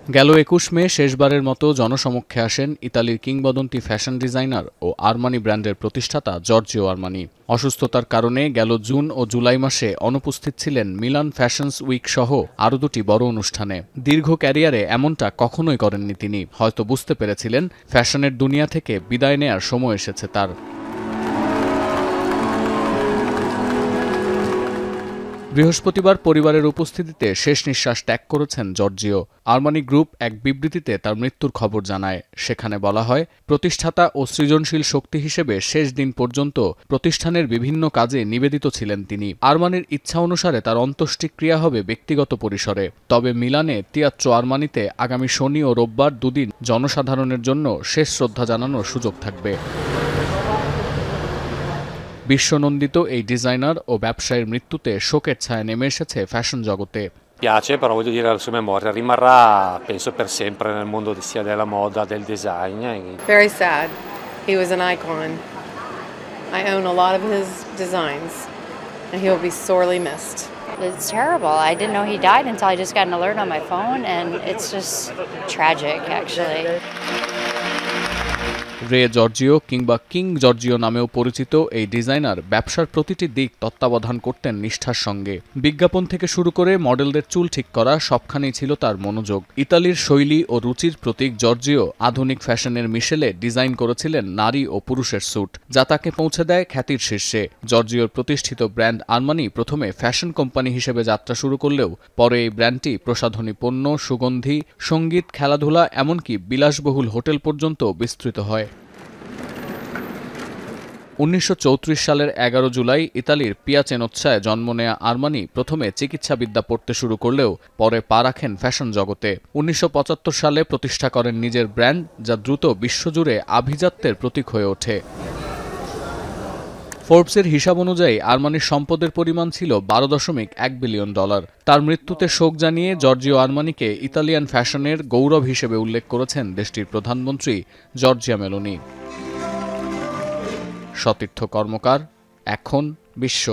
গেল ২১ মে শেষবারের মতো জনসমক্ষে আসেন ইতালির কিংবদন্তি ফ্যাশন ডিজাইনার ও আরমানি ব্র্যান্ডের প্রতিষ্ঠাতা জর্জিও আরমানি। অসুস্থতার কারণে গেল জুন ও জুলাই মাসে অনুপস্থিত ছিলেন মিলান ফ্যাশনস উইক সহ আরও দুটি বড় অনুষ্ঠানে। দীর্ঘ ক্যারিয়ারে এমনটা কখনোই করেননি তিনি। হয়তো বুঝতে পেরেছিলেন ফ্যাশনের দুনিয়া থেকে বিদায় নেয়ার সময় এসেছে তার। বৃহস্পতিবার পরিবারের উপস্থিতিতে শেষ নিঃশ্বাস ত্যাগ করেছেন জর্জিও। আরমানি গ্রুপ এক বিবৃতিতে তার মৃত্যুর খবর জানায়। সেখানে বলা হয়, প্রতিষ্ঠাতা ও সৃজনশীল শক্তি হিসেবে শেষ দিন পর্যন্ত প্রতিষ্ঠানের বিভিন্ন কাজে নিবেদিত ছিলেন তিনি। আরমানির ইচ্ছা অনুসারে তার অন্ত্যেষ্টিক্রিয়া হবে ব্যক্তিগত পরিসরে। তবে মিলানে তিয়াত্রো আরমানিতে আগামী শনি ও রোববার দুদিন জনসাধারণের জন্য শেষ শ্রদ্ধা জানানোর সুযোগ থাকবে। বিশ্বনন্দিত এই ডিজাইনার ও ব্যবসায়ীর মৃত্যুতে শোকের ছায়া নেমে এসেছে ফ্যাশন জগতে। Piace, però voglio dire la sua memoria rimarrà, penso, per sempre nel mondo sia della moda, del design. Very sad. He was an icon. I own a lot of his designs, and he will be sorely missed. It's terrible. I didn't know he died until I just got an alert on my phone, and it's just tragic, actually. রে Giorgio কিংবা king Giorgio নামেও পরিচিত এই designer ব্যবসার প্রতিটি দিক তত্ত্বাবধান করতেন নিষ্ঠার সঙ্গে। বিজ্ঞাপন থেকে শুরু করে মডেলদের চুল ঠিক করা সবখানেই ছিল তার মনোযোগ। ইতালির শৈলী ও রুচির প্রতীক জর্জিও আধুনিক ফ্যাশনের মিশেলে ডিজাইন করেছিলেন নারী ও পুরুষের স্যুট, যা তাকে পৌঁছে দেয় খ্যাতির শীর্ষে। জর্জিওর প্রতিষ্ঠিত ব্র্যান্ড আরমানি প্রথমে ফ্যাশন কোম্পানি হিসেবে যাত্রা শুরু করলেও পরে এই ব্র্যান্ডটি প্রসাধনী পণ্য, সুগন্ধি, সঙ্গীত, খেলাধুলা এমনকি বিলাসবহুল হোটেল পর্যন্ত বিস্তৃত হয়। ১৯৩৪ সালের ১১ জুলাই ইতালির পিয়াচেনোচ্ছায় জন্ম নেয়া আরমানি প্রথমে চিকিৎসাবিদ্যা পড়তে শুরু করলেও পরে পা রাখেন ফ্যাশন জগতে। ১৯৭৫ সালে প্রতিষ্ঠা করেন নিজের ব্র্যান্ড, যা দ্রুত বিশ্বজুড়ে আভিজাত্যের প্রতীক হয়ে ওঠে। ফোর্বসের হিসাব অনুযায়ী আরমানির সম্পদের পরিমাণ ছিল $১২.১ বিলিয়ন। তার মৃত্যুতে শোক জানিয়ে জর্জিও আরমানিকে ইতালিয়ান ফ্যাশনের গৌরব হিসেবে উল্লেখ করেছেন দেশটির প্রধানমন্ত্রী জর্জিয়া মেলোনি। সতীর্থ কর্মকার, এখন বিশ্ব।